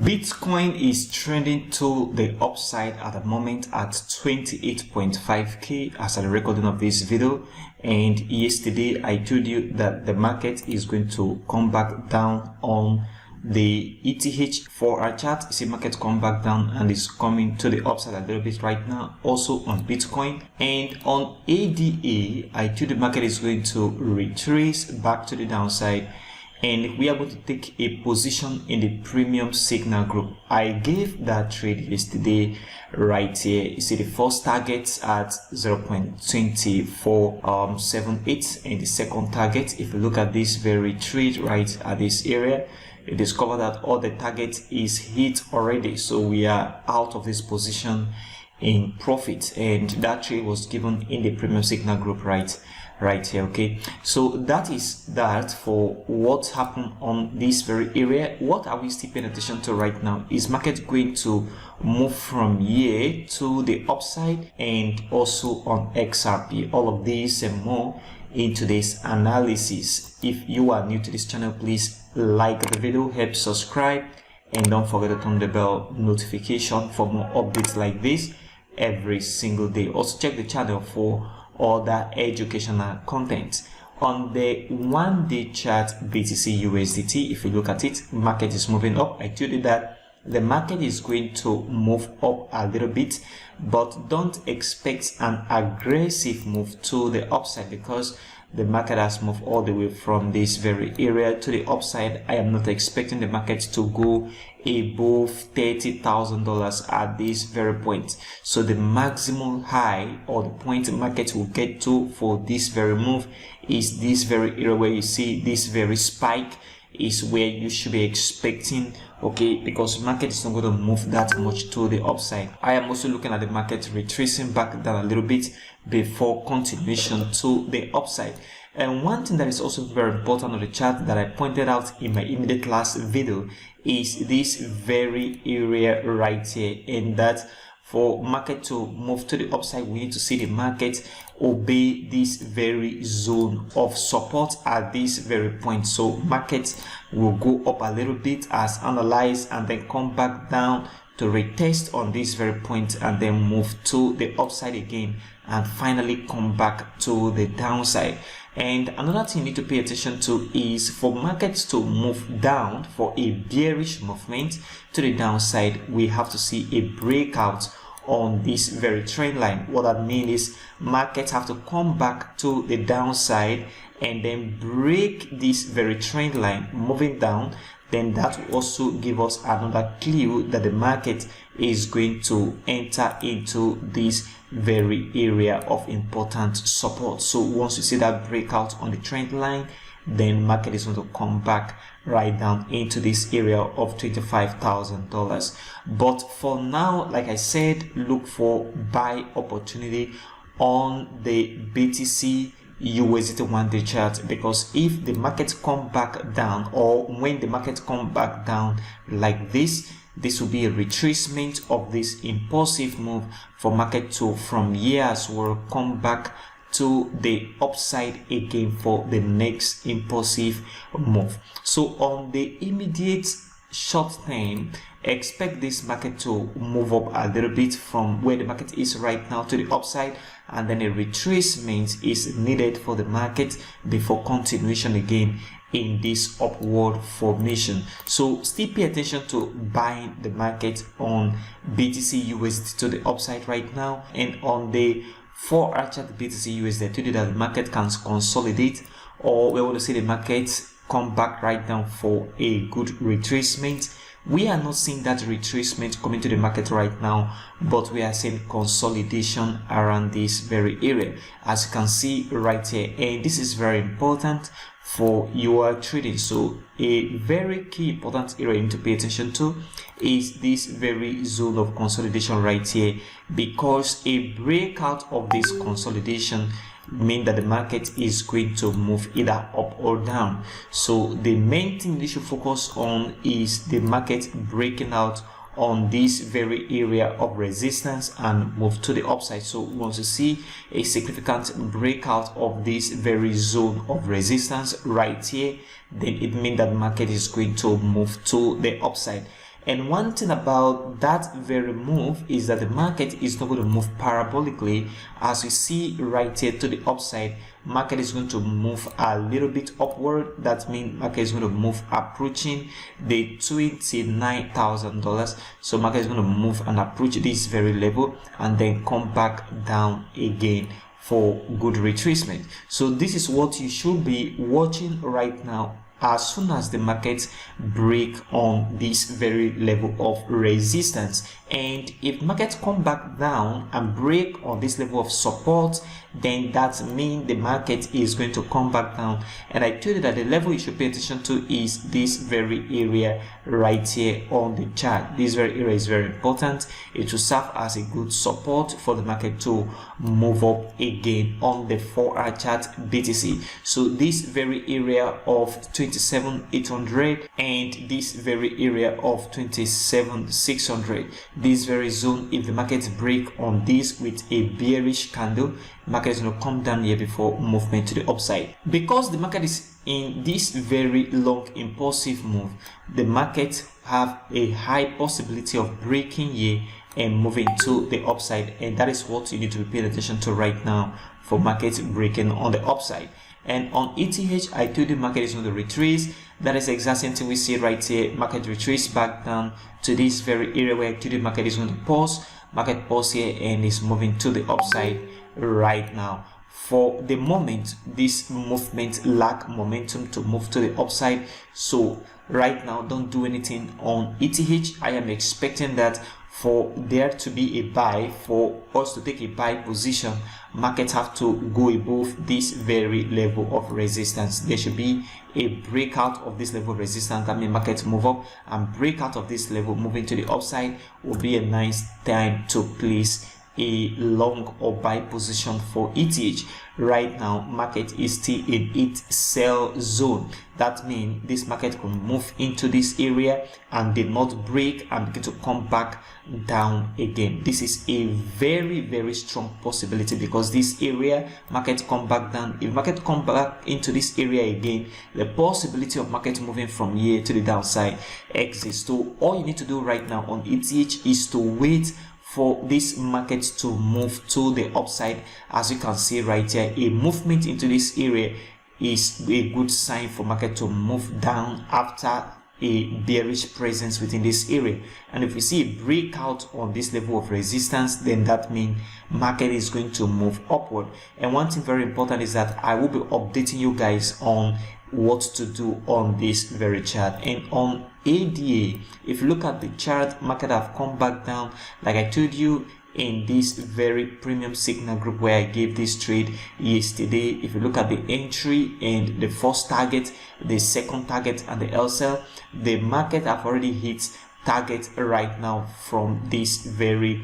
Bitcoin is trending to the upside at the moment at 28.5k as at the recording of this video. And yesterday I told you that the market is going to come back down on the ETH 4-hour chart. You see market come back down and is coming to the upside a little bit right now, also on Bitcoin. And on ADA I told the market is going to retrace back to the downside, and we are going to take a position in the premium signal group. I gave that trade yesterday right here. You see the first target at 0.2478 and the second target, if you look at this very trade right at this area, you discover that all the target is hit already. So we are out of this position in profit, and that trade was given in the premium signal group right here. Okay, so that is that for what happened on this very area. What are we still paying attention to right now? Is market going to move from here to the upside, and also on XRP? All of these and more in today's analysis. If you are new to this channel, please like the video, help subscribe, and don't forget to turn the bell notification for more updates like this every single day. Also check the channel for other educational content. On the 1-day chart, BTC USDT, if you look at it, market is moving up. I told you that the market is going to move up a little bit, but don't expect an aggressive move to the upside, because the market has moved all the way from this very area to the upside. I am not expecting the market to go above $30,000 at this very point. So the maximum high, or the point the market will get to for this very move, is this very area where you see this very spike is where you should be expecting, okay, because market is not going to move that much to the upside. I am also looking at the market retracing back down a little bit before continuation to the upside. And one thing that is also very important on the chart that I pointed out in my immediate last video is this very area right here, and that for market to move to the upside, we need to see the market obey this very zone of support at this very point. So market will go up a little bit as analyzed, and then come back down to retest on this very point, and then move to the upside again, and finally come back to the downside. And another thing you need to pay attention to is for markets to move down, for a bearish movement to the downside, we have to see a breakout on this very trend line. What that means is markets have to come back to the downside and then break this very trend line moving down. Then that will also give us another clue that the market is going to enter into this very area of important support. So once you see that breakout on the trend line, then market is going to come back right down into this area of $25,000. But for now, like I said, look for buy opportunity on the BTC USDT 1-day chart, because if the market come back down, or when the market come back down like this will be a retracement of this impulsive move for market to from here as well come back to the upside again for the next impulsive move. So on the immediate short term, expect this market to move up a little bit from where the market is right now to the upside, and then a retracement is needed for the market before continuation again in this upward formation. So still pay attention to buying the market on BTC USD to the upside right now. And on the 4-hour chart BTC USD, I told you that the market can consolidate, or we want to see the market come back right down for a good retracement. We are not seeing that retracement coming to the market right now, but we are seeing consolidation around this very area, as you can see right here. And this is very important for your trading. So a very key important area you need to pay attention to is this very zone of consolidation right here, because a breakout of this consolidation mean that the market is going to move either up or down. So the main thing you should focus on is the market breaking out on this very area of resistance and move to the upside. So we want to see a significant breakout of this very zone of resistance right here, then it means that market is going to move to the upside. And one thing about that very move is that the market is not going to move parabolically. As you see right here to the upside, market is going to move a little bit upward. That means market is going to move approaching the $29,000. So market is going to move and approach this very level and then come back down again for good retracement. So this is what you should be watching right now. As soon as the markets break on this very level of resistance, and if markets come back down and break on this level of support, then that means the market is going to come back down. And I told you that the level you should pay attention to is this very area right here on the chart. This very area is very important. It will serve as a good support for the market to move up again on the 4-hour chart BTC. So this very area of 27,800 and this very area of 27,600, this very zone, if the market break on this with a bearish candle, market is going to come down here before movement to the upside. Because the market is in this very long impulsive move, the market have a high possibility of breaking here and moving to the upside, and that is what you need to pay attention to right now for market breaking on the upside. And on ETH, I told you market is going to retrace. That is the exact same thing we see right here. Market retrace back down to this very area where I told you market is going to pause. Market pause here and is moving to the upside right now. For the moment, this movement lack momentum to move to the upside. So right now, don't do anything on ETH. I am expecting that for there to be a buy, for us to take a buy position, markets have to go above this very level of resistance. There should be a breakout of this level of resistance. That means markets move up and break out of this level, moving to the upside will be a nice time to place a long or buy position for ETH. Right now, market is still in its sell zone. That means this market will move into this area and did not break and begin to come back down again. This is a very strong possibility, because this area market come back down. If market come back into this area again, the possibility of market moving from here to the downside exists. So all you need to do right now on ETH is to wait for this market to move to the upside. As you can see right here, a movement into this area is a good sign for market to move down after a bearish presence within this area. And if we see a breakout on this level of resistance, then that means market is going to move upward. And one thing very important is that I will be updating you guys on what to do on this very chart. And on ADA, if you look at the chart, market have come back down like I told you in this very premium signal group where I gave this trade yesterday. If you look at the entry and the first target, the second target and the LSL, the market have already hit target right now from this very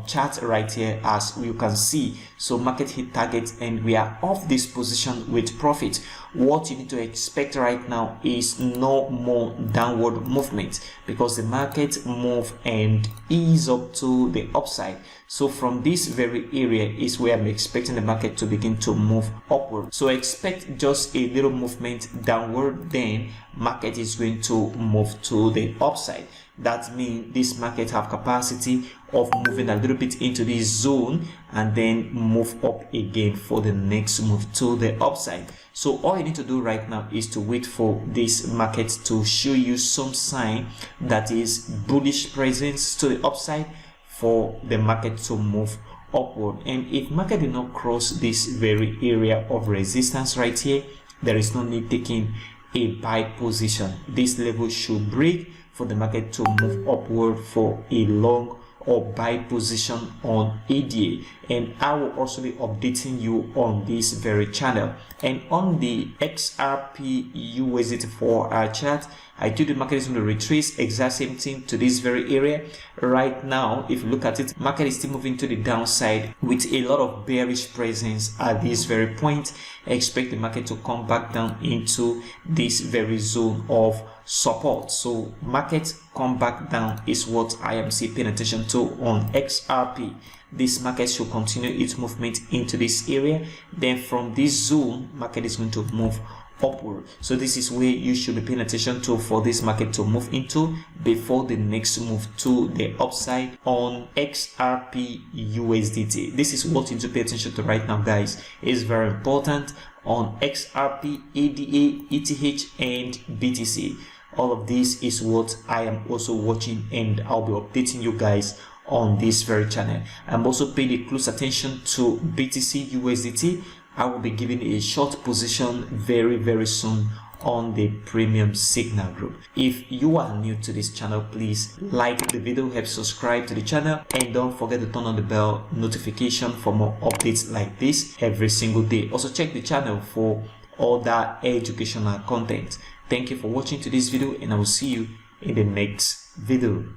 chart right here, as you can see. So market hit target and we are off this position with profit. What you need to expect right now is no more downward movement, because the market move and ease up to the upside. So from this very area is where I'm expecting the market to begin to move upward. So expect just a little movement downward, then market is going to move to the upside. That means this market have capacity of moving a little bit into this zone and then move up again for the next move to the upside. So all you need to do right now is to wait for this market to show you some sign that is bullish presence to the upside for the market to move upward. And if market did not cross this very area of resistance right here, there is no need taking a buy position. This level should break for the market to move upward for a long or buy position on ADA. And I will also be updating you on this very channel. And on the XRP USDT 4-hour chart, I told the market is going to retrace exact same thing to this very area. Right now, if you look at it, market is still moving to the downside with a lot of bearish presence at this very point. I expect the market to come back down into this very zone of support. So market come back down is what I am paying attention to on XRP. This market should continue its movement into this area. Then from this zone, market is going to move upward. So this is where you should be paying attention to for this market to move into before the next move to the upside on XRP USDT. This is what you need to pay attention to right now, guys. It's very important on XRP, ADA, ETH, and BTC. All of this is what I am also watching, and I'll be updating you guys on this very channel. I'm also paying a close attention to BTC USDT. I will be giving a short position very soon on the premium signal group. If you are new to this channel, please like the video, help subscribe to the channel, and don't forget to turn on the bell notification for more updates like this every single day. Also check the channel for other educational content. Thank you for watching today's video, and I will see you in the next video.